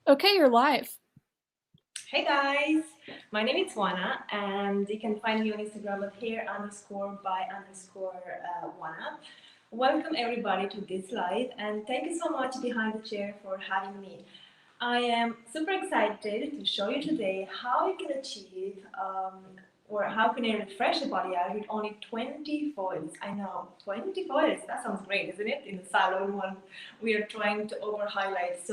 Okay, you're live. Hey guys, my name is Oana and you can find me on Instagram at hair_by_Oana. Welcome everybody to this live and thank you so much behind the chair for having me. I am super excited to show you today how you can achieve or how can you refresh a balayage with only 20 foils. I know, 20 foils, that sounds great, isn't it? In the salon when we are trying to over highlight.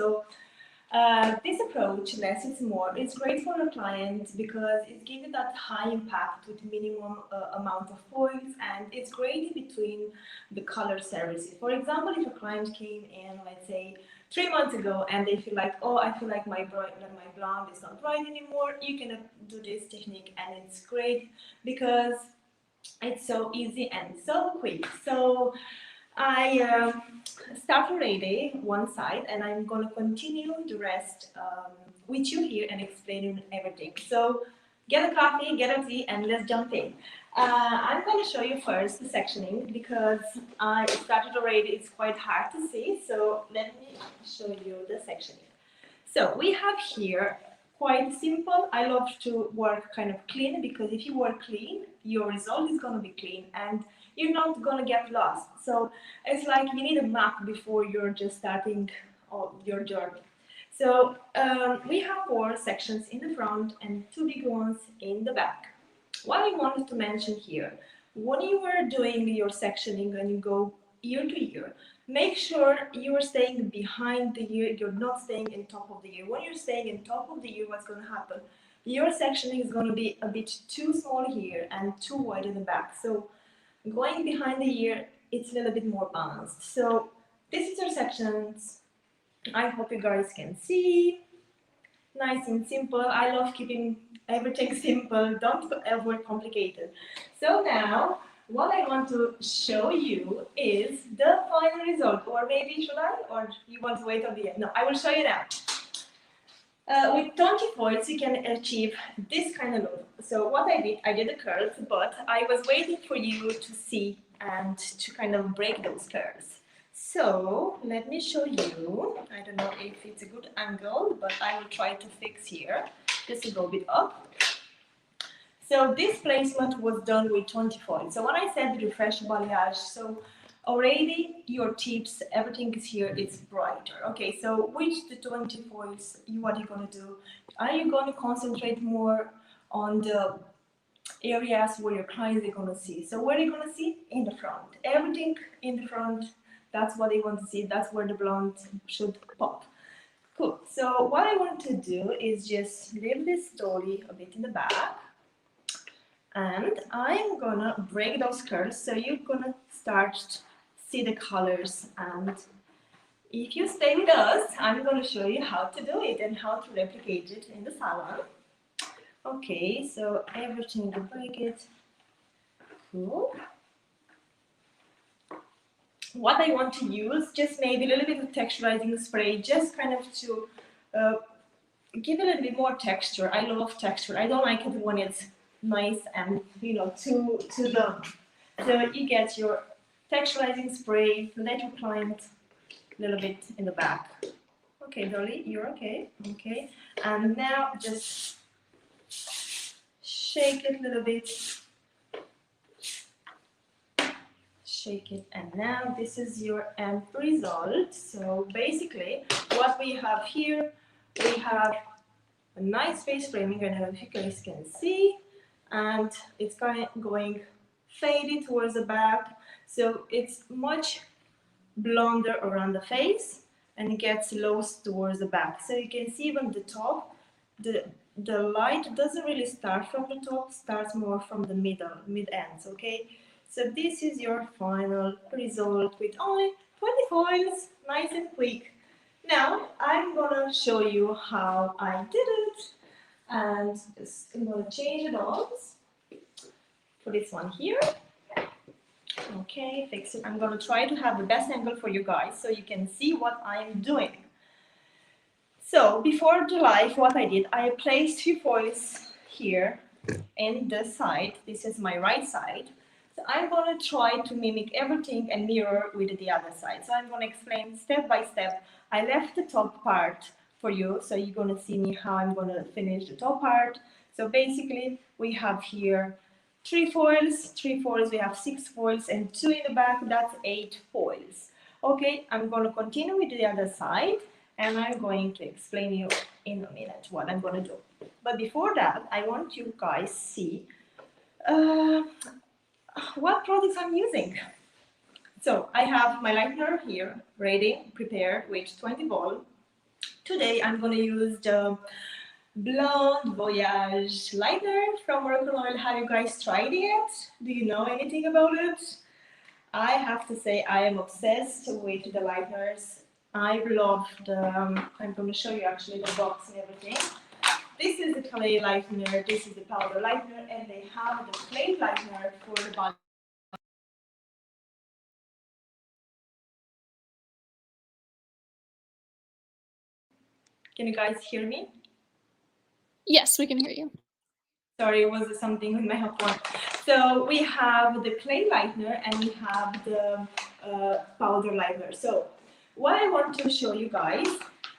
This approach, less is more, is great for a client because it gives you that high impact with minimum amount of points, and it's great in between the color services. For example, if a client came in, let's say, 3 months ago and they feel like, oh, I feel like my blonde is not bright anymore, you can do this technique and it's great because it's so easy and so quick. I start already one side and I'm going to continue the rest with you here and explaining everything. So get a coffee, get a tea, and let's jump in. I'm going to show you first the sectioning because I started already. It's quite hard to see, so let me show you the sectioning. So we have here quite simple. I love to work kind of clean because if you work clean, your result is going to be clean and you're not going to get lost. So it's like you need a map before you're just starting your journey. So we have 4 sections in the front and 2 big ones in the back. What I wanted to mention here, when you are doing your sectioning and you go ear to ear, make sure you are staying behind the ear, you're not staying in top of the ear. When you're staying in top of the ear, what's going to happen? Your sectioning is going to be a bit too small here and too wide in the back. So going behind the ear, it's a little bit more balanced. So this is your sections. I hope you guys can see. Nice and simple. I love keeping everything simple. Don't ever complicate it. So now, what I want to show you is the final result. Or maybe should I? Or you want to wait on the end? No, I will show you now. With 20 foils, you can achieve this kind of look. So what I did the curls, but I was waiting for you to see and to kind of break those curls. So let me show you. I don't know if it's a good angle, but I will try to fix here. Just to go a bit up. So this placement was done with 20 foils. So when I said refresh balayage, so already your tips, everything is here, it's brighter. Okay, so which the 20 foils, what are you going to do? Are you going to concentrate more on the areas where your clients are going to see? So where are you going to see? In the front. Everything in the front, that's what they want to see. That's where the blonde should pop. Cool. So what I want to do is just leave this story a bit in the back. And I'm gonna break those curls so you're gonna start to see the colors, and if you stay with us, I'm gonna show you how to do it and how to replicate it in the salon. Okay, so everything to break it. Cool. What I want to use, just maybe a little bit of texturizing spray, just kind of to give a little bit more texture. I love texture. I don't like it when it's nice and too done. So you get your texturizing spray, let your client a little bit in the back. Okay, Dolly, you're okay. Okay, and now just shake it a little bit. Shake it, and now this is your end result. So basically, what we have here, we have a nice face framing. I don't know if you guys can see, and it's going faded towards the back, so it's much blonder around the face and it gets lost towards the back. So you can see even the top, the light doesn't really start from the top, starts more from the mid ends. Okay, so this is your final result with only 20 foils, nice and quick. Now I'm gonna show you how I did it, and I'm gonna change it on. Put this one here. Okay, fix it. I'm gonna try to have the best angle for you guys so you can see what I'm doing. So before the live, what I did, I placed 2 foils here in the side. This is my right side. So I'm gonna try to mimic everything and mirror with the other side. So I'm gonna explain step by step. I left the top part for you. So you're gonna see me how I'm gonna finish the top part. So basically we have here three foils, we have 6 foils and 2 in the back, that's 8 foils. Okay, I'm gonna continue with the other side and I'm going to explain you in a minute what I'm gonna do. But before that, I want you guys see what products I'm using. So I have my lightener here, ready, prepared with 20 ball. Today I'm going to use the Blonde Voyage lightener from Moroccanoil. Have you guys tried it? Do you know anything about it? I have to say I am obsessed with the lighteners. I love the, I'm going to show you actually the box and everything. This is the clay lightener, this is the powder lightener, and they have the clay lightener for the body. Can you guys hear me? Yes, we can hear you. Sorry, it was something with my headphone. So we have the clay lightener and we have the powder lightener. So what I want to show you guys,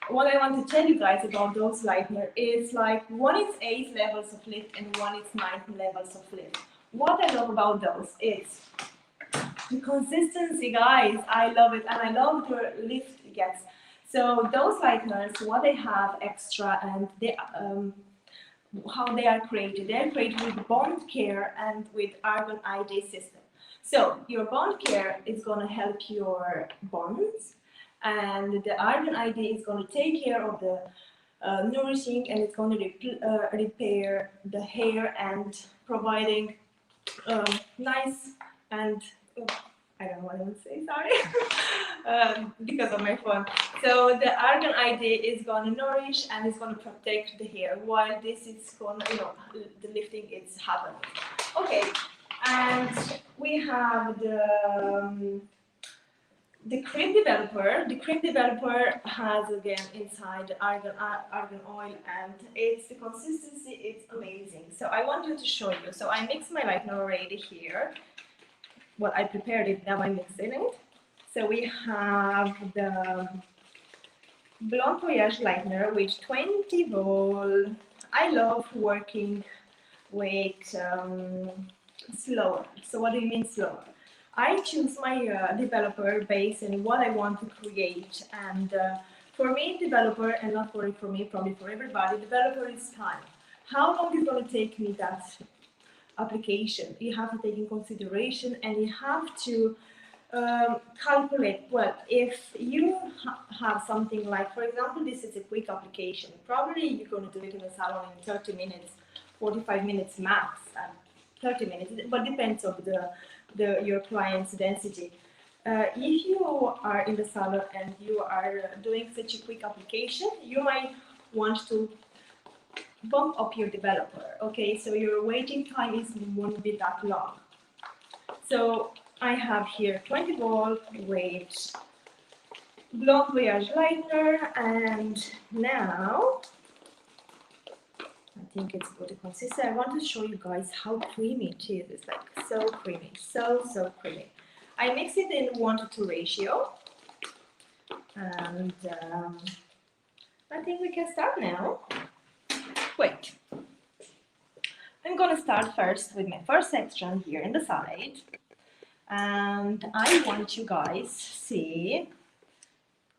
what I want to tell you guys about those lightener is like one is 8 levels of lift and one is 9 levels of lift. What I love about those is the consistency, guys. I love it, and I love the lift it gets. So those lighteners, what they have extra, and they how they are created. They are created with bond care and with argon ID system. So your bond care is going to help your bonds, and the argon ID is going to take care of the nourishing, and it's going to repair the hair and providing nice and I don't know what I would say, sorry, because of my phone. So the argan ID is going to nourish and it's going to protect the hair, while this is going to, the lifting is happening. Okay, and we have the cream developer. The cream developer has again inside the argan oil, and it's the consistency. It's amazing. So I wanted to show you. So I mixed my lightener already here. Well, I prepared it, now I'm mixing it. So we have the Blonde Voyage lightener with 20 vol. I love working with slower. So what do you mean slower? I choose my developer based on what I want to create, and for me, developer, and not for me, probably for everybody, developer is time. How long is going to take me that application? You have to take in consideration, and you have to calculate. Well, if you have something like, for example, this is a quick application, probably you're going to do it in a salon in 30 minutes, 45 minutes max, 30 minutes, but depends on your client's density. If you are in the salon and you are doing such a quick application, you might want to bump up your developer. Okay, so your waiting time won't be that long. So I have here 20 volt with Blonde Voyage lightener, and now I think it's good consistency. I want to show you guys how creamy it is. It's like so creamy, so creamy. I mix it in 1:2 ratio, and I think we can start now. Wait, I'm gonna start first with my first section here in the side, and I want you guys see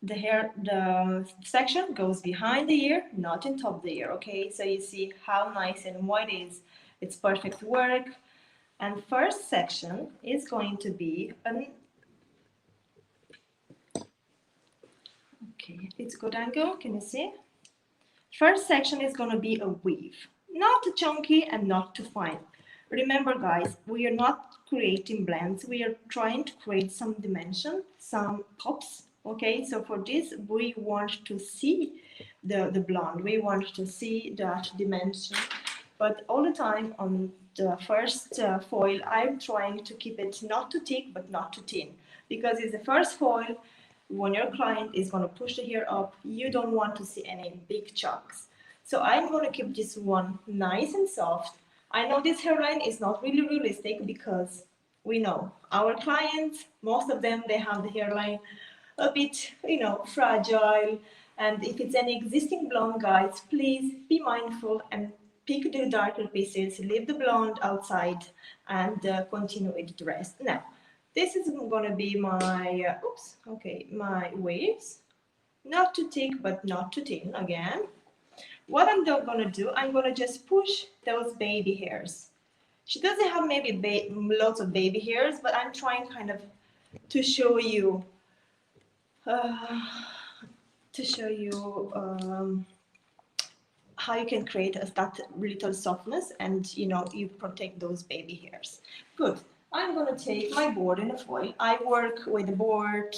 the hair, the section goes behind the ear, not in top of the ear. Okay, so you see how nice and wide it is. It's perfect work. And first section is going to be an, okay, it's good angle, can you see? First section is going to be a weave, not too chunky and not too fine. Remember guys, we are not creating blends, we are trying to create some dimension, some pops. Okay, so for this we want to see the blonde, we want to see that dimension, but all the time on the first foil I'm trying to keep it not too thick but not too thin, because it's the first foil. When your client is going to push the hair up, you don't want to see any big chunks. So I'm going to keep this one nice and soft. I know this hairline is not really realistic because we know our clients, most of them, they have the hairline a bit, fragile, And if it's any existing blonde, guys, please be mindful and pick the darker pieces, leave the blonde outside, and continue with the rest. Now, this is gonna be my, my waves. Not too thick, but not too thin again. What I'm gonna do, I'm gonna just push those baby hairs. She doesn't have maybe lots of baby hairs, but I'm trying kind of to show you, uh, how you can create that little softness, and you protect those baby hairs. Good. I'm gonna take my board and a foil. I work with the board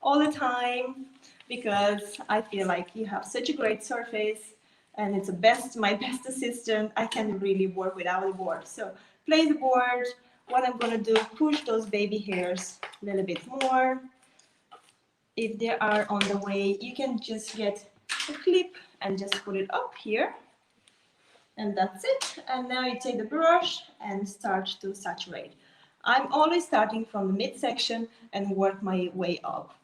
all the time because I feel like you have such a great surface, and it's my best assistant. I can really work without the board. So play the board. What I'm gonna do, push those baby hairs a little bit more. If they are on the way, you can just get a clip and just put it up here, and that's it. And now you take the brush and start to saturate. I'm always starting from the midsection and work my way up,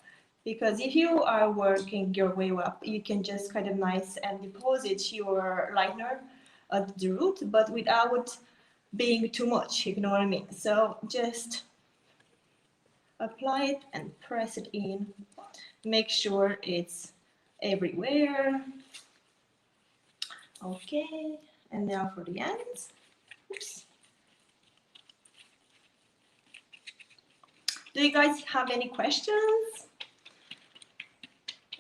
because if you are working your way up, you can just kind of nice and deposit your lightener at the root, but without being too much, you know what I mean. So just apply it and press it in. Make sure it's everywhere. Okay, and now for the ends. Oops. Do you guys have any questions?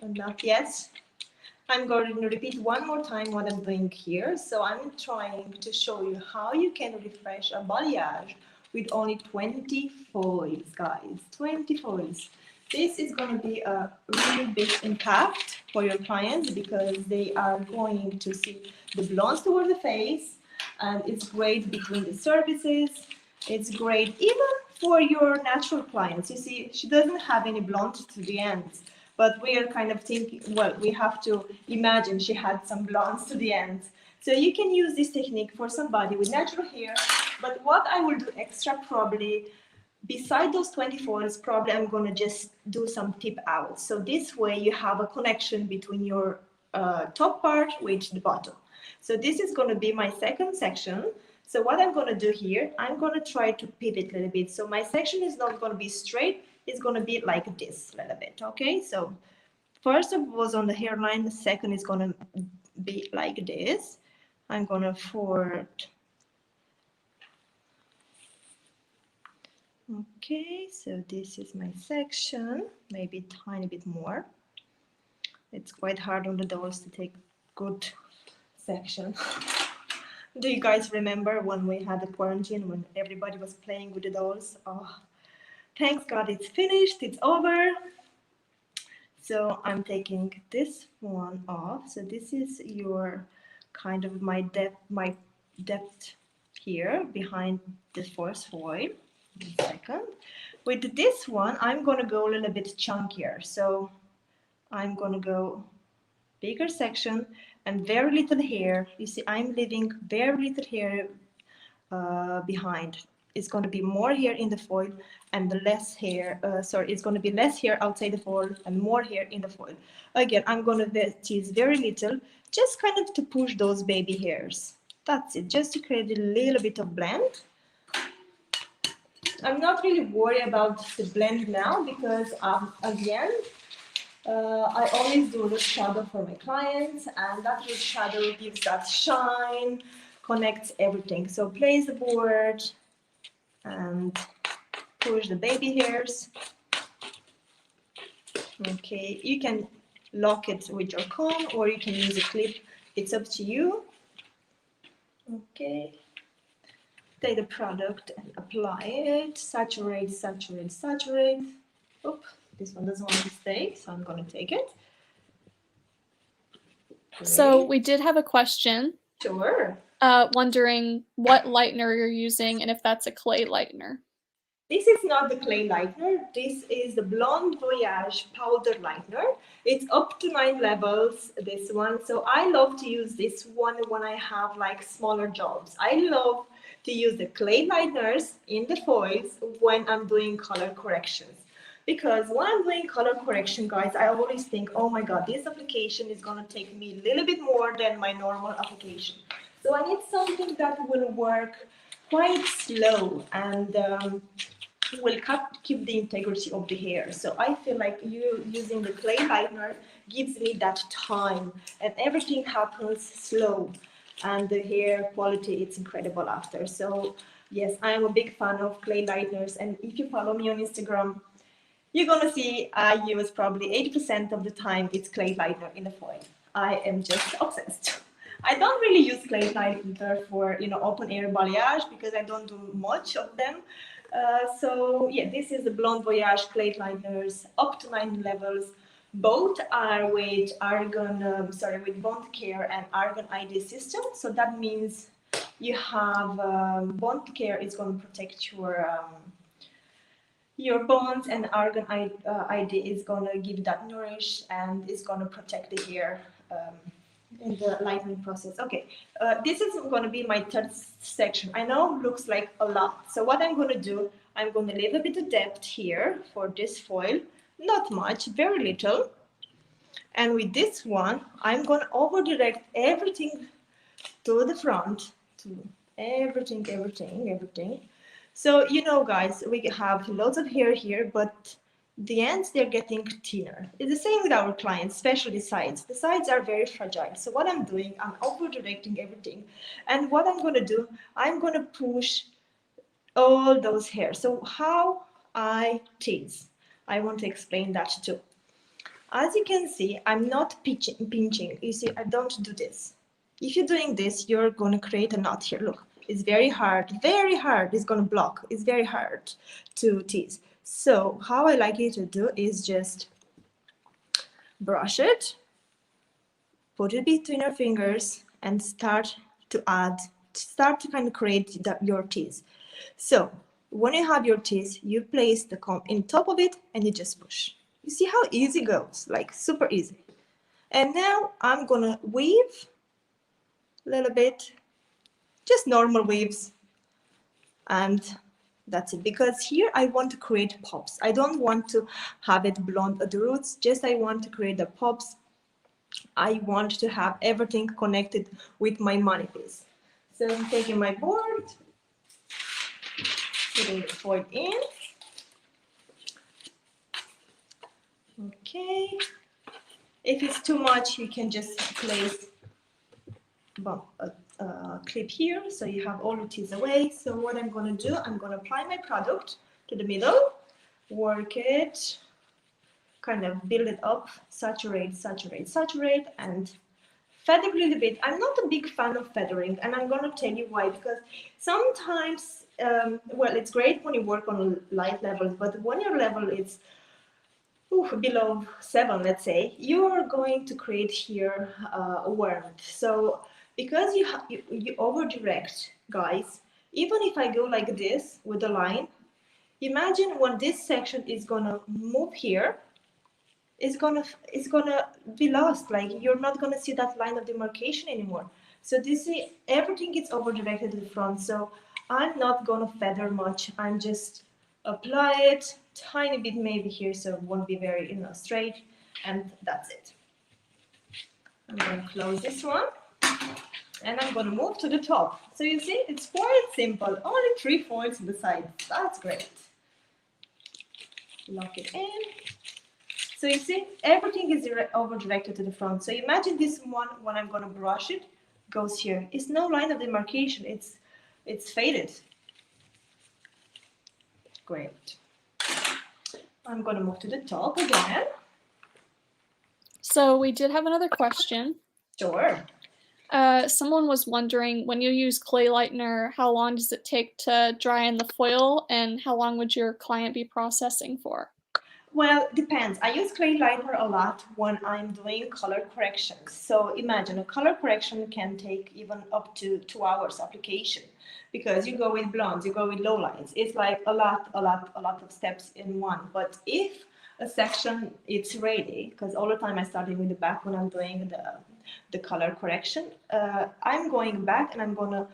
Not yet. I'm going to repeat one more time what I'm doing here. So I'm trying to show you how you can refresh a balayage with only 20 foils, guys. 20 foils. This is going to be a really big impact for your clients, because they are going to see the blondes toward the face, and it's great between the surfaces. It's great even for your natural clients. You see, she doesn't have any blonde to the ends, but we are kind of thinking, well, we have to imagine she had some blondes to the ends. So you can use this technique for somebody with natural hair, but what I will do extra probably, beside those 24, is probably I'm going to just do some tip out. So this way you have a connection between your top part with the bottom. So this is going to be my second section. So what I'm going to do here, I'm going to try to pivot a little bit. So my section is not going to be straight. It's going to be like this a little bit. Okay, so first it was on the hairline. The second is going to be like this. I'm going to forward. Okay, so this is my section, maybe a tiny bit more. It's quite hard on the dolls to take good section. Do you guys remember when we had the quarantine, when everybody was playing with the dolls? Oh, thanks God it's finished, it's over. So I'm taking this one off. So this is your kind of my depth here behind the first foil. Second. With this one, I'm going to go a little bit chunkier. So I'm going to go bigger section and very little hair. You see, I'm leaving very little hair behind. It's going to be more hair in the foil and the less hair, it's going to be less hair outside the foil and more hair in the foil. Again, I'm going to tease very little, just kind of to push those baby hairs. That's it, just to create a little bit of blend. I'm not really worried about the blend now, because again, I always do a shadow for my clients, and that little shadow gives that shine, connects everything. So place the board and push the baby hairs. Okay, you can lock it with your comb or you can use a clip. It's up to you. Okay. Take the product and apply it. Saturate, saturate, saturate. Oop, this one doesn't want to stay, so I'm going to take it. Great. So we did have a question. Sure. Wondering what lightener you're using and if that's a clay lightener. This is not the clay lightener. This is the Blonde Voyage powder lightener. It's up to 9 levels, this one. So I love to use this one when I have like smaller jobs. I love to use the clay lighteners in the foils when I'm doing color corrections. Because when I'm doing color correction, guys, I always think, oh my God, this application is gonna take me a little bit more than my normal application. So I need something that will work quite slow and will keep the integrity of the hair. So I feel like you using the clay lightener gives me that time, and everything happens slow, and the hair quality, it's incredible after. So yes, I am a big fan of clay lighteners, and if you follow me on Instagram, you're gonna see I use probably 80% of the time it's clay lightener in the foil. I am just obsessed. I don't really use clay lightener for open air balayage because I don't do much of them. So yeah, this is the Blonde Voyage clay lighteners up to 9 levels. Both are with with bond care and argon ID system. So that means you have bond care is going to protect your bones, and argan ID is going to give that nourish and is going to protect the hair in the lightening process. Okay, this is going to be my third section. I know it looks like a lot. So what I'm going to do, I'm going to leave a bit of depth here for this foil. Not much, very little. And with this one, I'm going to over direct everything to the front, to everything. So, guys, we have lots of hair here, but the ends, they're getting thinner. It's the same with our clients, especially the sides. The sides are very fragile. So what I'm doing, I'm over-directing everything. And what I'm going to do, I'm going to push all those hairs. So how I tease, I want to explain that too. As you can see, I'm not pinching. You see, I don't do this. If you're doing this, you're going to create a knot here. Look, it's very hard. It's going to block. It's very hard to tease. So how I like you to do is just brush it, put it between your fingers, and start to kind of create your tease. So when you have your tease, you place the comb in top of it and you just push. You see how easy it goes, like super easy. And now I'm gonna weave a little bit, just normal weaves, and that's it. Because here I want to create pops. I don't want to have it blonde at the roots, just I want to create the pops. I want to have everything connected with my money piece. So I'm taking my board, putting the foil in. Okay. If it's too much, you can just place a clip here, so you have all the tease away. So what I'm going to do, I'm going to apply my product to the middle, work it, kind of build it up, saturate, and feather a little bit. I'm not a big fan of feathering, and I'm going to tell you why. Because sometimes, well, it's great when you work on light levels, but when your level is below 7, let's say, you're going to create here warmth. So because you over direct, guys, even if I go like this with the line, imagine when this section is gonna move here, it's gonna be lost. Like you're not gonna see that line of demarcation anymore. So this is everything is over directed to the front. So I'm not gonna feather much. I'm just apply it tiny bit maybe here, so it won't be very straight, and that's it. I'm going to close this one, and I'm going to move to the top. So you see, it's quite simple. Only 3 foils on the side. That's great. Lock it in. So you see, everything is over directed to the front. So imagine this one, when I'm going to brush it, goes here. It's no line of demarcation. It's faded. Great. I'm going to move to the top again. So we did have another question. Sure. Someone was wondering, when you use clay lightener, how long does it take to dry in the foil, and how long would your client be processing for? Well, depends. I use clay lightener a lot when I'm doing color corrections. So imagine a color correction can take even up to 2 hours application, because you go with blondes, you go with low lines. It's like a lot of steps in one. But if a section it's ready, because all the time I started with the back when I'm doing the color correction, I'm going back and I'm gonna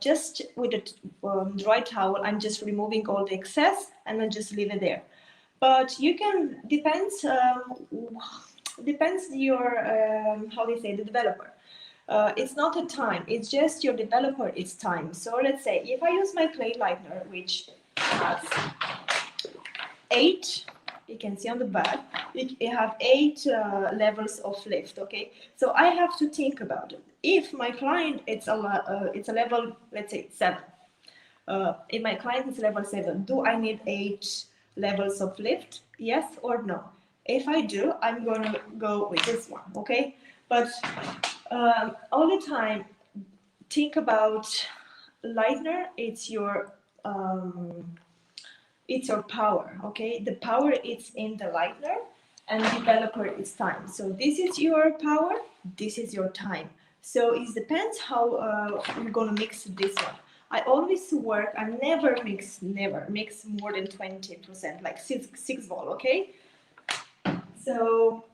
just with a dry towel, I'm just removing all the excess and then just leave it there. But you can, depends your, how do you say, the developer. It's not a time, it's just your developer, it's time. So let's say if I use my clay lightener, which has 8, you can see on the back, it have 8 levels of lift, okay? So I have to think about it. If my client, it's a level, let's say 7. If my client is level 7, do I need 8 levels of lift? Yes or no? If I do, I'm gonna go with this one, okay? But all the time, think about lightener. It's your power, okay? The power is in the lightener, and developer is time. So this is your power, this is your time. So it depends how you're gonna mix this one. I always work, I never mix more than 20%, like 6 volt, okay? So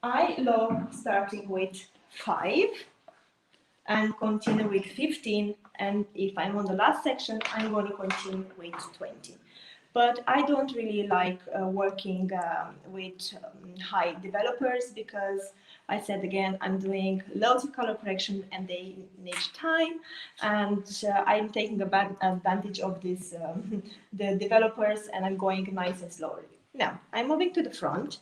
I love starting with 5 and continue with 15, and if I'm on the last section, I'm going to continue with 20. But I don't really like working with high developers, because I said again, I'm doing loads of color correction and they need time, and I'm taking advantage of this, the developers, and I'm going nice and slowly. Now, I'm moving to the front.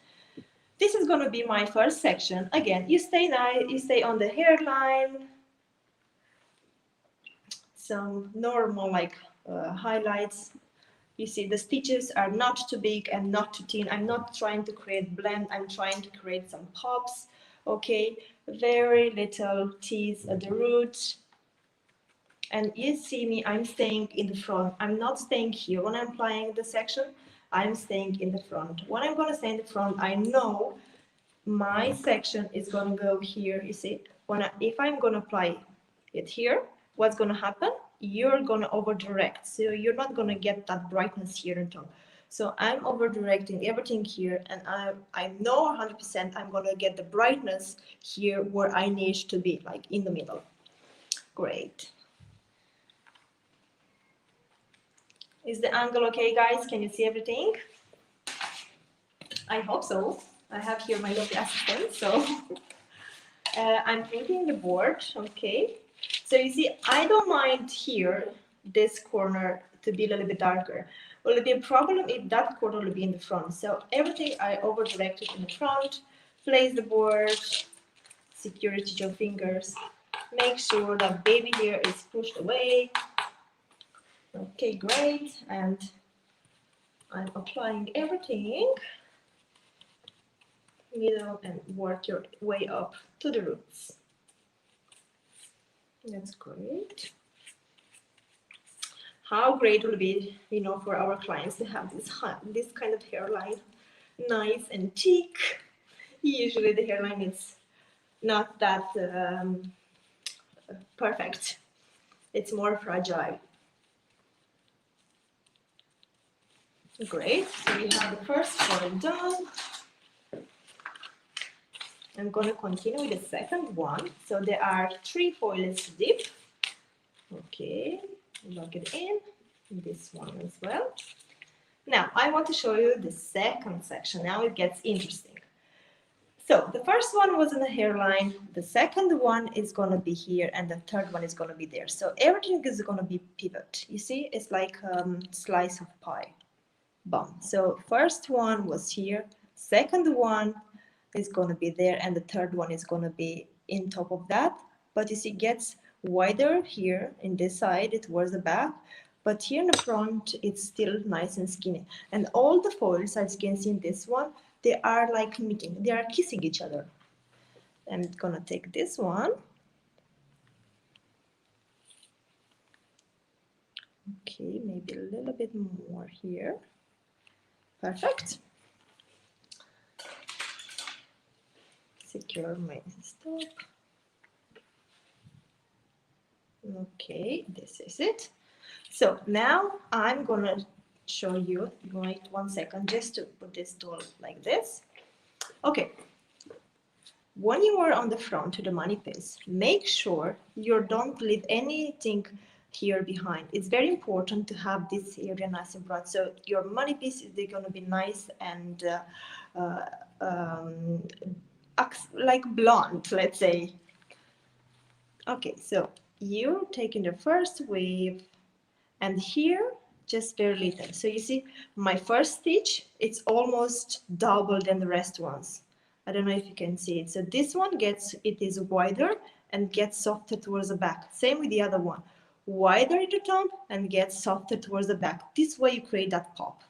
This is going to be my first section. Again, you stay nice, you stay on the hairline, some normal like highlights. You see the stitches are not too big and not too thin. I'm not trying to create blend, I'm trying to create some pops, okay? Very little tease at the root. And you see me, I'm staying in the front. I'm not staying here when I'm applying the section, I'm staying in the front. When I'm gonna stay in the front, I know my section is gonna go here, you see? If I'm gonna apply it here, what's gonna happen? You're gonna over direct, so you're not gonna get that brightness here and top. So I'm over directing everything here, and I know 100% I'm gonna get the brightness here where I need to be, like in the middle. Great. Is the angle okay, guys? Can you see everything? I hope so. I have here my lovely assistant, so I'm painting the board, okay? So you see, I don't mind here, this corner to be a little bit darker. Will it be a problem if that corner will be in the front? So everything I over directed in the front, place the board, security your fingers, make sure that baby hair is pushed away. Okay, great, and I'm applying everything, middle, and work your way up to the roots. That's great. How great will it be, for our clients to have this kind of hairline, nice and thick. Usually the hairline is not that perfect. It's more fragile. Great. So we have the first foil done. I'm going to continue with the second one. So there are 3 foils deep. Okay, lock it in. This one as well. Now, I want to show you the second section. Now it gets interesting. So the first one was in the hairline, the second one is going to be here, and the third one is going to be there. So everything is going to be pivot. You see, it's like slice of pie. Boom. So first one was here, second one is going to be there, and the third one is going to be in top of that. But you see, it gets wider here in this side towards the back, but here in the front it's still nice and skinny. And all the foils, as you can see in this one, they are like meeting, they are kissing each other. I'm gonna take this one. Okay, maybe a little bit more here. Perfect. Secure my stop. Okay, this is it. So now I'm gonna show you, wait 1 second, just to put this tool like this. Okay, when you are on the front to the money piece, make sure you don't leave anything here behind. It's very important to have this area nice and broad. So your money piece, they're going to be nice and like blonde, let's say. Okay, so you're taking the first wave, and here just very little. So you see my first stitch, it's almost double than the rest ones. I don't know if you can see it. So this one it is wider and gets softer towards the back. Same with the other one. Wider at the top and gets softer towards the back. This way you create that pop.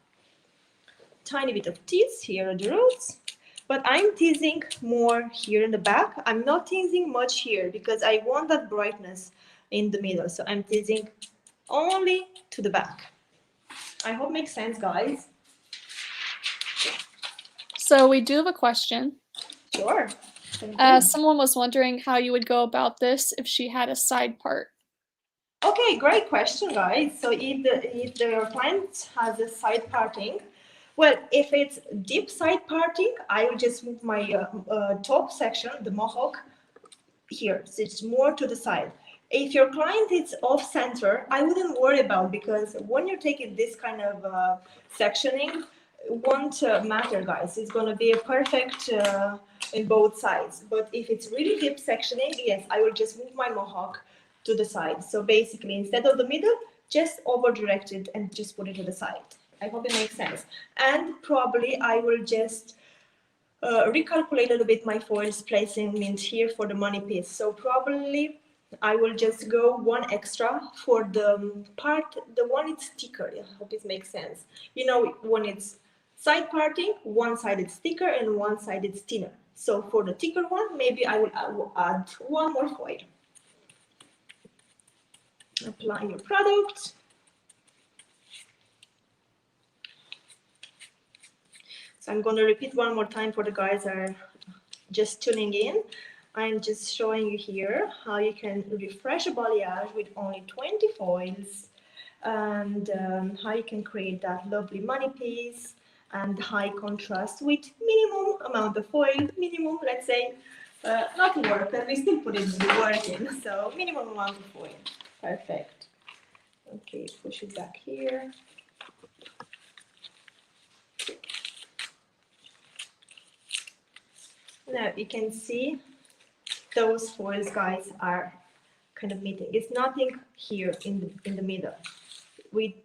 Tiny bit of tease here at the roots. But I'm teasing more here in the back. I'm not teasing much here because I want that brightness in the middle. So I'm teasing only to the back. I hope it makes sense, guys. So we do have a question. Sure. Someone was wondering how you would go about this if she had a side part. Okay, great question, guys. So if the client has a side parting, well, if it's deep side parting, I will just move my top section, the mohawk, here. So it's more to the side. If your client is off center, I wouldn't worry about, because when you're taking this kind of sectioning, it won't matter, guys. It's going to be a perfect in both sides. But if it's really deep sectioning, yes, I will just move my mohawk to the side. So basically, instead of the middle, just over direct it and just put it to the side. I hope it makes sense. And probably I will just recalculate a little bit my foils placement here for the money piece. So probably I will just go one extra for the part, the one it's thicker. I hope it makes sense. You know, when it's side parting, one side is thicker and one side is thinner. So for the thicker one, maybe I will add one more foil. Apply your product. So I'm going to repeat one more time for the guys that are just tuning in. I'm just showing you here how you can refresh a balayage with only 20 foils, and how you can create that lovely money piece and high contrast with minimum amount of foil, minimum, let's say, not work, but we still put in the work in, so minimum amount of foil. Perfect. Okay, push it back here. Now you can see those foils, guys, are kind of meeting. It's nothing here in the middle. We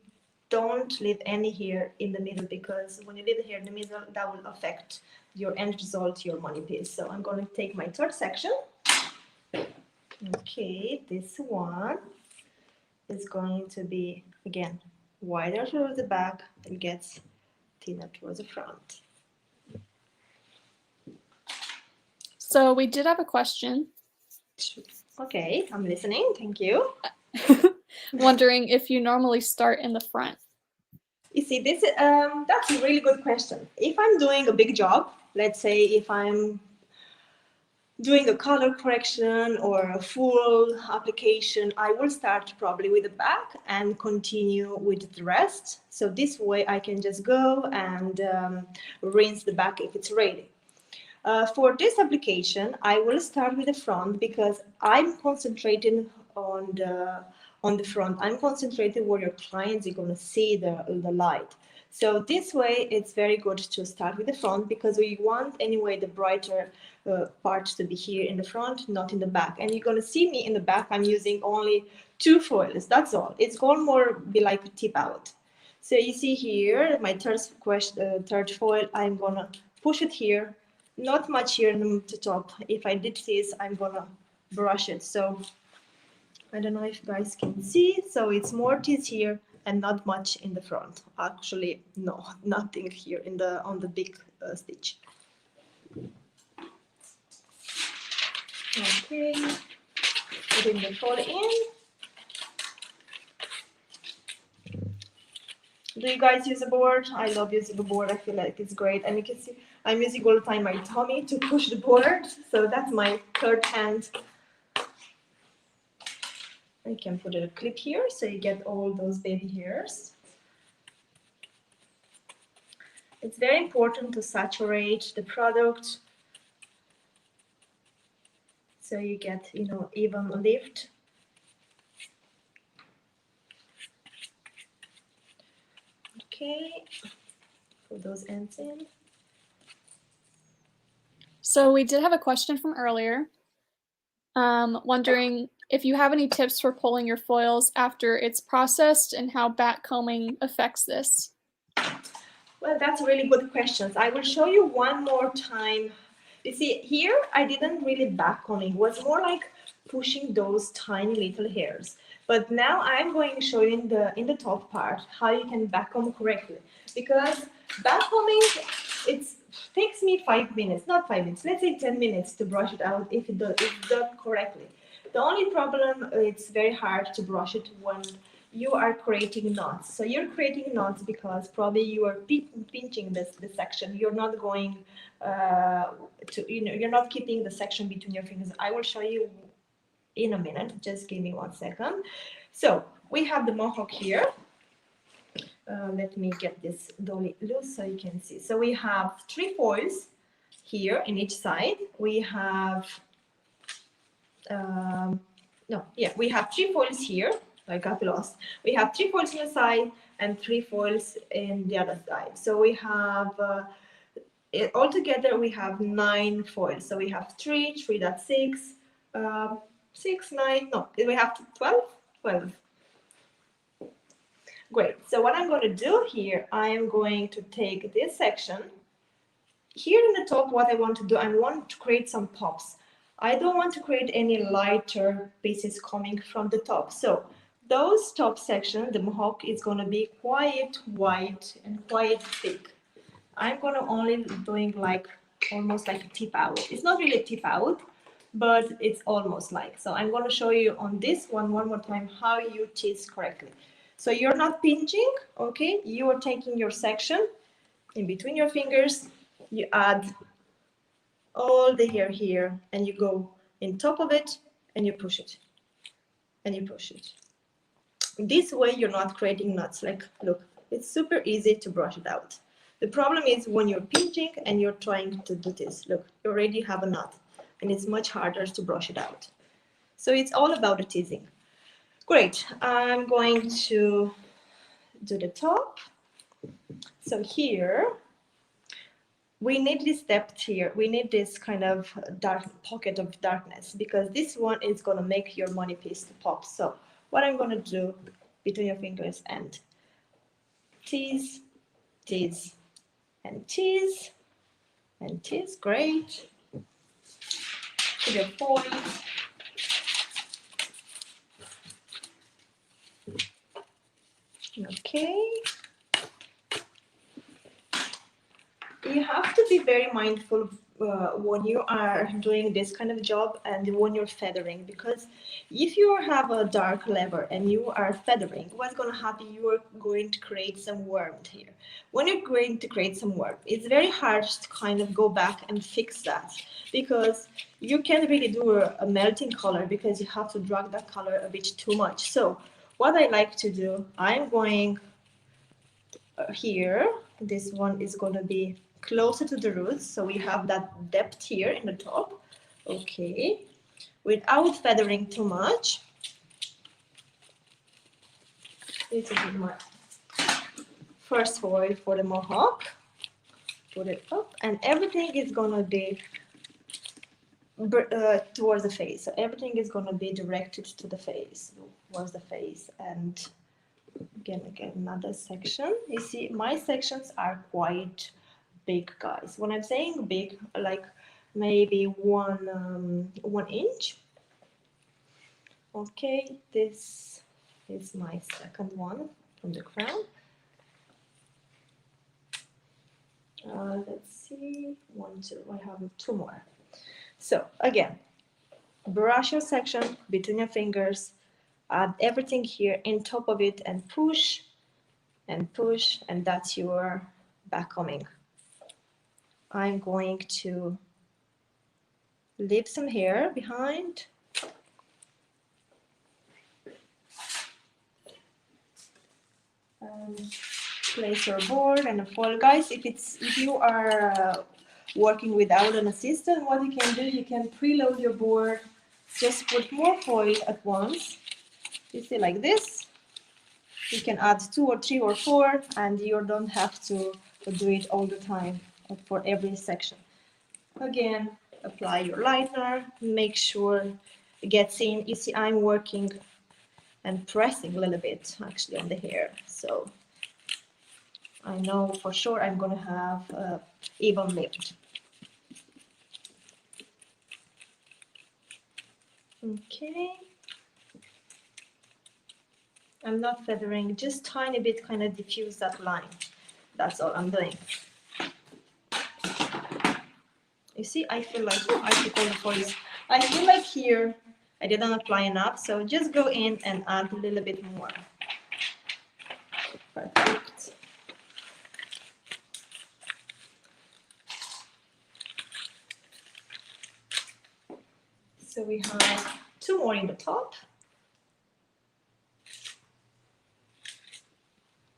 don't leave any here in the middle, because when you leave it here in the middle, that will affect your end result, your money piece. So I'm going to take my third section. Okay, this one is going to be, again, wider towards the back and gets thinner towards the front. So we did have a question. Okay, I'm listening. Thank you. Wondering if you normally start in the front. You see, this that's a really good question. If I'm doing a big job, let's say if I'm doing a color correction or a full application, I will start probably with the back and continue with the rest. So this way I can just go and rinse the back if it's ready. For this application, I will start with the front, because I'm concentrating on the front. I'm concentrating where your clients are going to see the light. So this way, it's very good to start with the front, because we want anyway the brighter part to be here in the front, not in the back. And you're going to see me in the back. I'm using only 2 foils. That's all. It's going more be like a tip out. So you see here, my third foil, I'm going to push it here. Not much here in the top. If I did this, I'm going to brush it. So I don't know if you guys can see. So it's more teeth here and not much in the front. Actually, no, nothing here on the big stitch. Okay, putting the foil in. Do you guys use a board? I love using a board. I feel like it's great. And you can see I'm using all the time my tummy to push the board. So that's my third hand. I can put a clip here so you get all those baby hairs. It's very important to saturate the product so you get, even lift. Okay, put those ends in. So we did have a question from earlier, wondering if you have any tips for pulling your foils after it's processed and how backcombing affects this. Well, that's a really good question. I will show you one more time. You see, here I didn't really backcombing. It was more like pushing those tiny little hairs. But now I'm going to show you in the top part how you can backcomb correctly. Because backcombing, it takes me 5 minutes, not 5 minutes, let's say 10 minutes to brush it out if it's done correctly. The only problem, it's very hard to brush it when you are creating knots. So you're creating knots because probably you are pinching this section. You're not going you're not keeping the section between your fingers. I will show you in a minute. Just give me 1 second. So we have the mohawk here. Let me get this dolly loose so you can see. So we have 3 foils here in each side. We have we have 3 foils here. I got lost. We have 3 foils on the side and 3 foils in the other side. So we have altogether we have 9 foils. So we have 3, 3, that's 6, 6, 9. No, we have 12. 12. Great. So what I'm going to do here, I am going to take this section. Here in the top, what I want to do, I want to create some pops. I don't want to create any lighter pieces coming from the top. So those top section, the mohawk is going to be quite white and quite thick. I'm going to only doing like almost like a tip out. It's not really a tip out, but it's almost like. So I'm going to show you on this one more time how you tease correctly. So you're not pinching, okay? You are taking your section in between your fingers. You add all the hair here and you go in top of it and you push it and you push it. This way you're not creating knots. Like, look, it's super easy to brush it out. The problem is when you're pinching and you're trying to do this. Look, you already have a knot and it's much harder to brush it out. So it's all about the teasing. Great, I'm going to do the top. So here, we need this depth here. We need this kind of dark pocket of darkness because this one is going to make your money piece to pop. So what I'm going to do between your fingers and tease, tease, and tease, and tease. Great. To your foil. Okay. You have to be very mindful when you are doing this kind of job and when you're feathering, because if you have a dark lever and you are feathering, what's going to happen? You are going to create some warmth here. When you're going to create some warmth, it's very hard to kind of go back and fix that because you can't really do a melting color because you have to drag that color a bit too much. So what I like to do, I'm going here. This one is going to be closer to the roots, so we have that depth here in the top. Okay, without feathering too much. This is my first foil for the mohawk. Put it up, and everything is gonna be towards the face. So everything is gonna be directed to the face, towards the face. And again, another section. You see, my sections are quite big, guys. When I'm saying big, like maybe 1 inch. Okay, this is my second one from the crown. Let's see, 1, 2, I have 2 more. So again, brush your section between your fingers, add everything here in top of it and push, and that's your backcombing. I'm going to leave some hair behind. Place your board and a foil. Guys, if you are working without an assistant, what you can do, you can preload your board. Just put more foil at once. You see, like this. You can add 2 or 3 or 4, and you don't have to do it all the time for every section. Again, apply your lightener, make sure it gets in. You see, I'm working and pressing a little bit actually on the hair, so I know for sure I'm gonna have a even lift. Okay. I'm not feathering, just tiny bit, kind of diffuse that line. That's all I'm doing. You see, I feel like I took all the foils. I feel like here I didn't apply enough, so just go in and add a little bit more. Perfect. So we have 2 more in the top.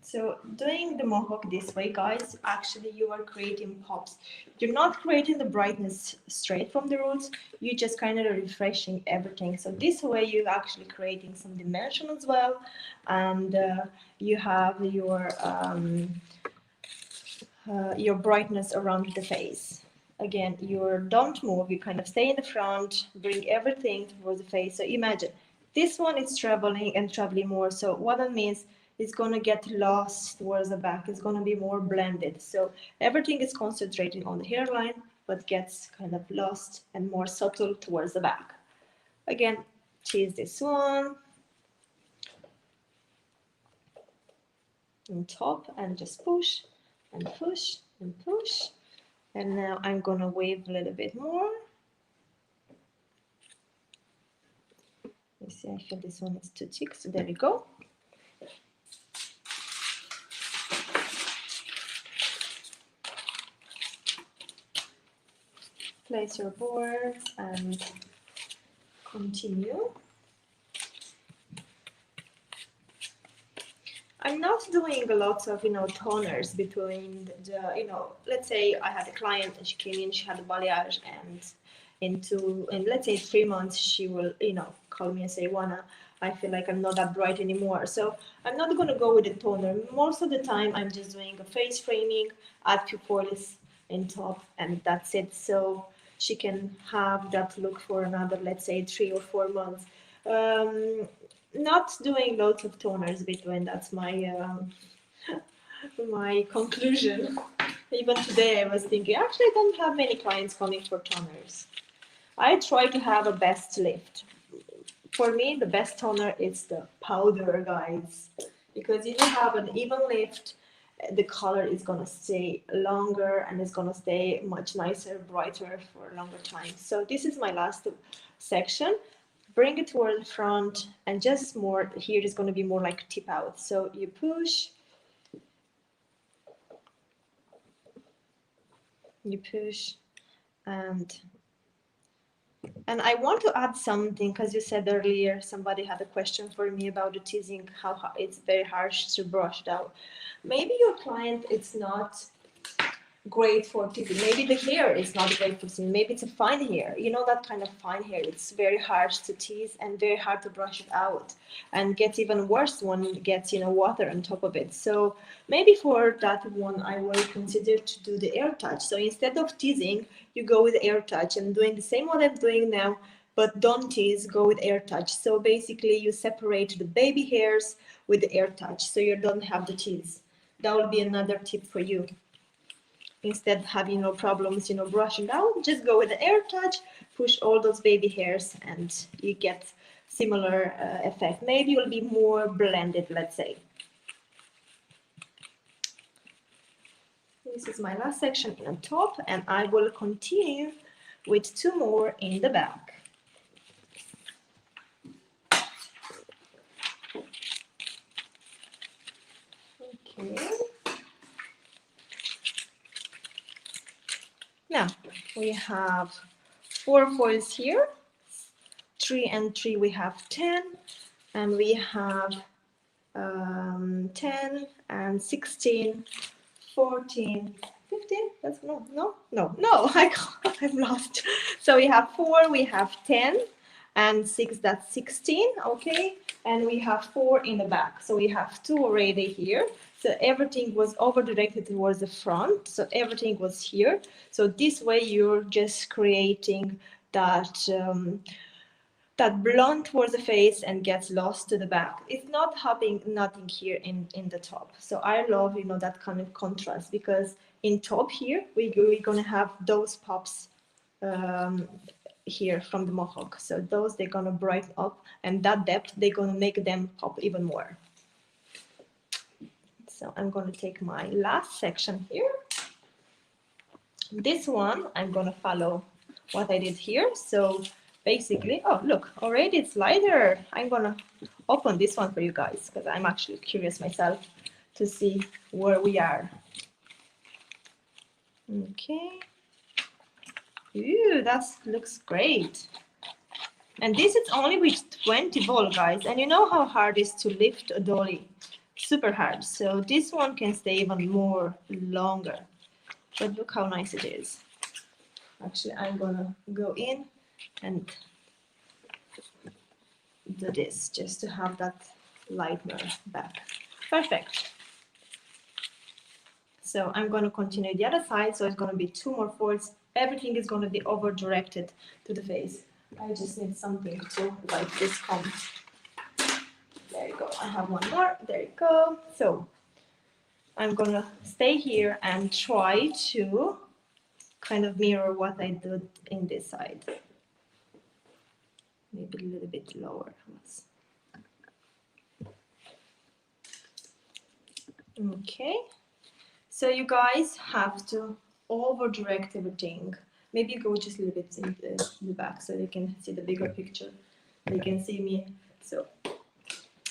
So doing the mohawk this way, guys, actually you are creating pops. You're not creating the brightness straight from the roots, you're just kind of refreshing everything. So this way you're actually creating some dimension as well, and you have your brightness around the face. Again, you don't move, you kind of stay in the front, bring everything towards the face. So imagine, this one is traveling and traveling more. So what that means, it's going to get lost towards the back. It's going to be more blended. So everything is concentrating on the hairline, but gets kind of lost and more subtle towards the back. Again, choose this one on top and just push and push and push. And now I'm going to wave a little bit more. You see, I feel this one is too thick, so there we go. Place your board and continue. I'm not doing a lot of, toners between the, let's say I had a client and she came in, she had a balayage, and in let's say 3 months, she will, call me and say, Oana, I feel like I'm not that bright anymore. So I'm not going to go with the toner. Most of the time, I'm just doing a face framing, add few foils in top, and that's it. So she can have that look for another, let's say, 3 or 4 months. Not doing lots of toners between. That's my my conclusion. Even today, I was thinking, actually, I don't have many clients coming for toners. I try to have a best lift. For me, the best toner is the powder, guys, because if you have an even lift, the color is gonna stay longer and it's gonna stay much nicer, brighter for a longer time. So this is my last section. Bring it toward the front, and just more here is going to be more like tip out. So you push, and I want to add something, because you said earlier somebody had a question for me about the teasing, how it's very harsh to brush it out. Maybe your client, it's not great for teasing. Maybe the hair is not great for teasing. Maybe it's a fine hair. That kind of fine hair. It's very harsh to tease and very hard to brush it out, and gets even worse when it gets water on top of it. So maybe for that one, I will consider to do the air touch. So instead of teasing, you go with air touch, and doing the same what I'm doing now, but don't tease, go with air touch. So basically, you separate the baby hairs with the air touch, so you don't have the tease. That will be another tip for you. Instead of having problems, brushing out, just go with the air touch, push all those baby hairs, and you get similar effect. Maybe it will be more blended, let's say. This is my last section on top, and I will continue with 2 more in the back. Okay. Now, we have 4 foils here, 3 and 3, we have 10, and we have 10 and 16, 14, 15, that's no, I'm lost. So we have 4, we have 10, and 6, that's 16, okay? And we have 4 in the back, so we have 2 already here. So everything was over directed towards the front, so everything was here. So this way you're just creating that that blonde towards the face and gets lost to the back. It's not having nothing here in the top. So I love, you know, that kind of contrast, because in top here, we're gonna have those pops here from the mohawk. So those, they're gonna brighten up, and that depth, they're gonna make them pop even more. So I'm gonna take my last section here. This one, I'm gonna follow what I did here. So basically, oh look, already it's lighter. I'm gonna open this one for you guys, because I'm actually curious myself to see where we are. Okay. Ooh, that looks great. And this is only with 20 ball, guys. And you know how hard it is to lift a dolly? Super hard. So this one can stay even more longer. But look how nice it is. Actually, I'm gonna go in and do this just to have that lightener back. Perfect. So I'm going to continue the other side. So it's going to be 2 more folds. Everything is going to be over directed to the face. I just need something to like this comb. There you go. I have one more. There you go. So I'm going to stay here and try to kind of mirror what I did in this side. Maybe a little bit lower. Okay. So you guys have to over direct everything. Maybe go just a little bit in the back so they can see the bigger picture. They can see me. So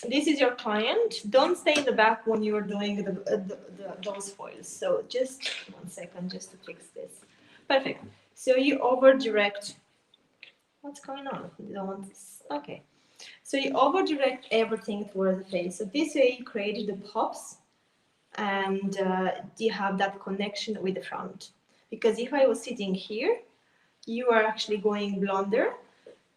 this is your client. Don't stay in the back when you're doing those foils. So just 1 second just to fix this. Perfect. So you over direct. What's going on? You don't want this. Okay. So you over direct everything towards the face. So this way you created the pops, and you have that connection with the front. Because if I was sitting here, you are actually going blonder,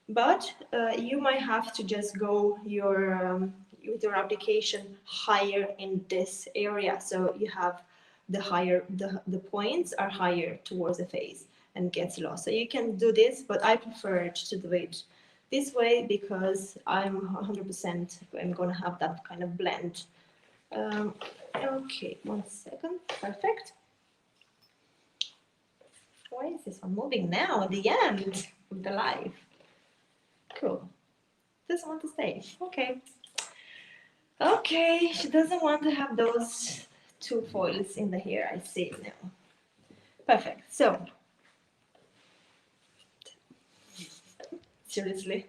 but you might have to just go with your application higher in this area. So you have the points are higher towards the face and gets lost. So you can do this, but I prefer to do it this way because I'm 100% I'm gonna have that kind of blend. Okay, 1 second. Perfect. Why is this one moving now at the end of the live? Cool. Doesn't want to stay. Okay. Okay, she doesn't want to have those 2 foils in the hair. I see it now. Perfect. So, seriously,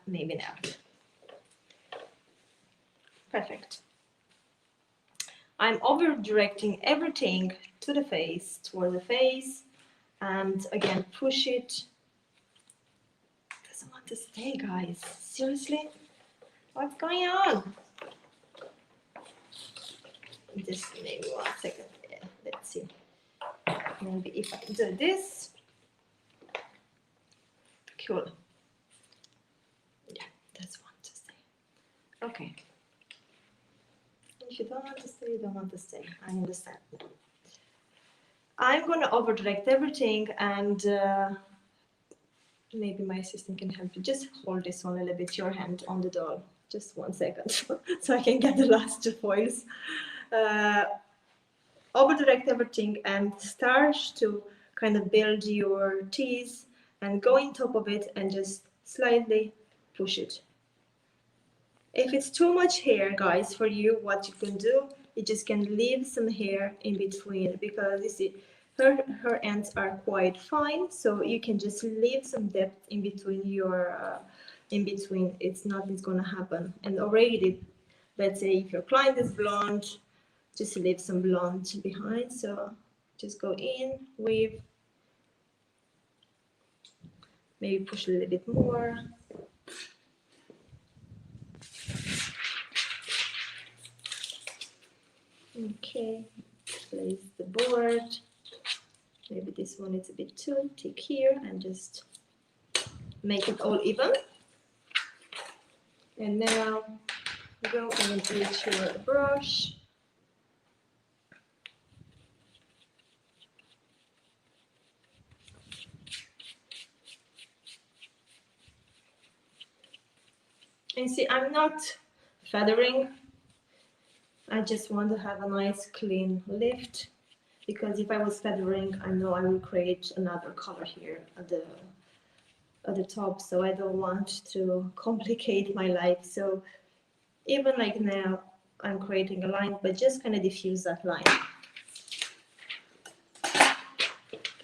maybe not. Perfect. I'm over directing everything to the face, toward the face, and again push it. Doesn't want to stay, guys. Seriously, what's going on? Just maybe 1 second. Yeah, let's see. Maybe if I do this. Cool. Yeah, that's one to stay. Okay. If you don't want to stay, you don't want to stay. I understand. I'm going to over direct everything, and maybe my assistant can help you. Just hold this one a little bit, your hand on the doll. Just 1 second, so I can get the last 2 foils. Over direct everything and start to kind of build your tease and go on top of it and just slightly push it. If it's too much hair, guys, for you, what you can do, you just can leave some hair in between, because you see her ends are quite fine, so you can just leave some depth in between your it's nothing's gonna happen. And already, let's say if your client is blonde, just leave some blonde behind. So just go in, weave, maybe push a little bit more. Okay, place the board. Maybe this one is a bit too thick here, and just make it all even. And now go in with your brush. And see, I'm not feathering. I just want to have a nice clean lift, because if I was feathering, I know I will create another color here at the top, so I don't want to complicate my life. So even like now, I'm creating a line, but just kind of diffuse that line.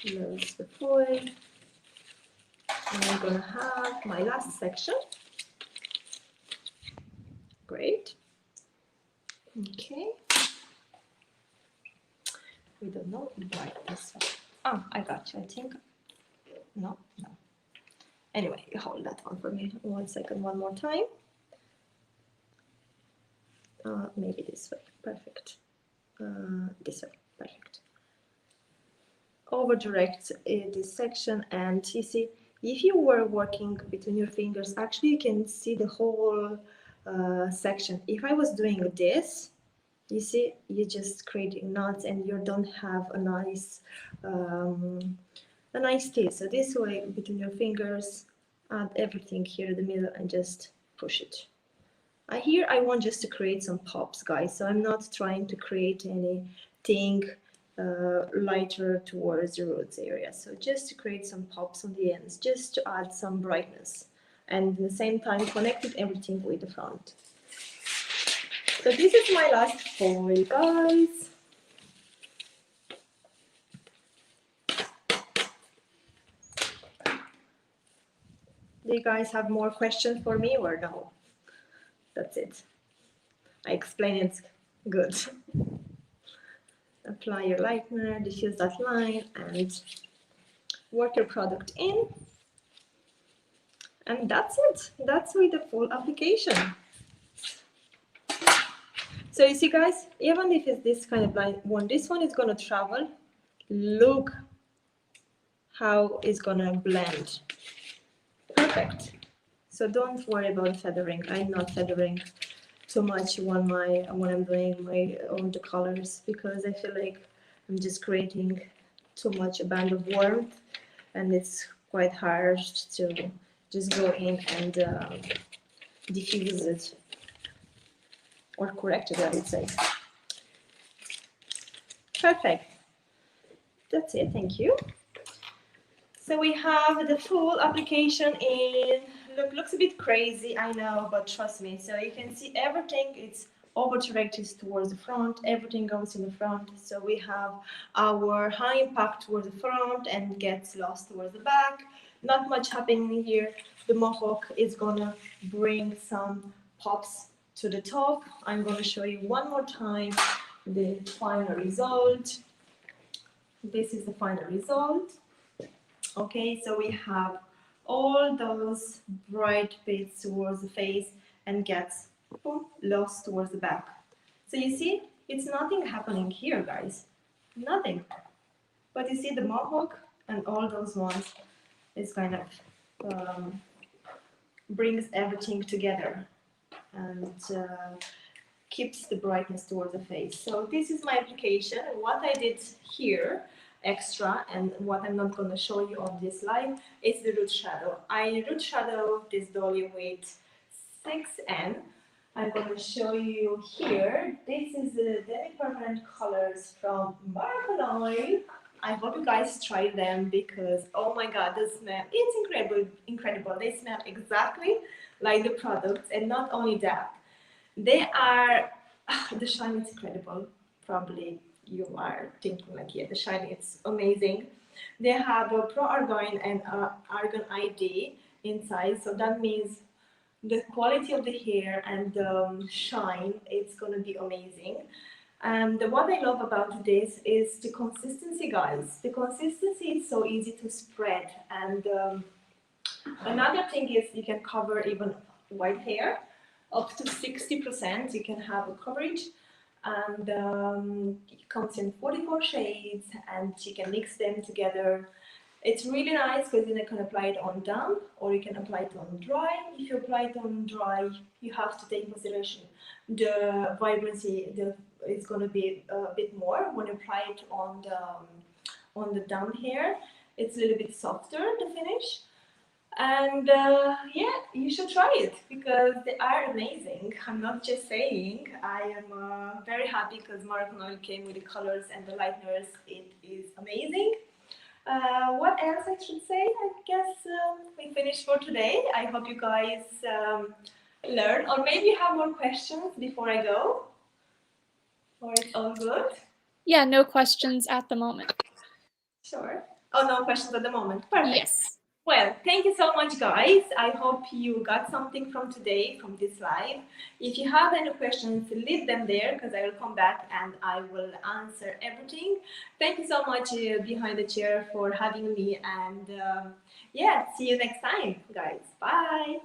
Close the foil, and I'm gonna have my last section. Great. Okay. We don't know why this one. Oh, I got you, I think. No. Anyway, hold that one for me 1 second, one more time. Maybe this way, perfect. This way, perfect. Over direct this section, and you see, if you were working between your fingers, actually you can see the whole section. If I was doing this, you see, you're just creating knots and you don't have a nice taste. So this way, between your fingers, add everything here in the middle and just push it. Here I want just to create some pops, guys, so I'm not trying to create anything lighter towards the roots area. So just to create some pops on the ends, just to add some brightness, and at the same time connected everything with the front. So this is my last foil, guys. Do you guys have more questions for me or no? That's it. I explained it good. Apply your lightener, diffuse that line, and work your product in. And that's it. That's with the full application. So you see, guys, even if it's this kind of line, when this one is going to travel, look how it's going to blend. Perfect. So don't worry about feathering. I'm not feathering too much when I'm doing my own colors, because I feel like I'm just creating too much a band of warmth, and it's quite hard to just go in and diffuse it, or correct it, I would say. Perfect. That's it. Thank you. So we have the full application in. Looks a bit crazy, I know, but trust me. So you can see everything, it's over-directed towards the front, everything goes in the front. So we have our high impact towards the front and gets lost towards the back. Not much happening here. The mohawk is gonna bring some pops to the top. I'm gonna show you one more time the final result. This is the final result. Okay, so we have all those bright bits towards the face and gets lost towards the back. So you see, it's nothing happening here, guys. Nothing. But you see the mohawk and all those ones is kind of brings everything together and keeps the brightness towards the face. So this is my application. What I did here extra, and what I'm not going to show you on this slide, is the root shadow. I root shadow this dolly with 6N. I'm going to show you here. This is the demi-permanent colors from Moroccanoil. I hope you guys try them, because oh my god, the smell, it's incredible. They smell exactly like the products, and not only that, they are, the shine is incredible. Probably you are thinking like, yeah, the shine is amazing. They have a Pro Argon and Argon ID inside, so that means the quality of the hair and the shine, it's gonna be amazing. And what I love about this is the consistency, guys. The consistency is so easy to spread, and another thing is you can cover even white hair up to 60%. You can have a coverage, and it comes in 44 shades, and you can mix them together. It's really nice because then you can apply it on damp or you can apply it on dry. If you apply it on dry, you have to take consideration the vibrancy. It's going to be a bit more when you apply it on the damp hair. It's a little bit softer, the finish. And yeah, you should try it because they are amazing. I'm not just saying. I am very happy because Moroccanoil came with the colors and the lighteners. It is amazing. What else I should say? I guess we finished for today. I hope you guys learn, or maybe you have more questions before I go. Or it's all good? Yeah, no questions at the moment. Sure. Oh, no questions at the moment. Perfect. Yes. Well, thank you so much, guys. I hope you got something from today, from this live. If you have any questions, leave them there because I will come back and I will answer everything. Thank you so much, Behind the Chair, for having me. And yeah, see you next time, guys. Bye.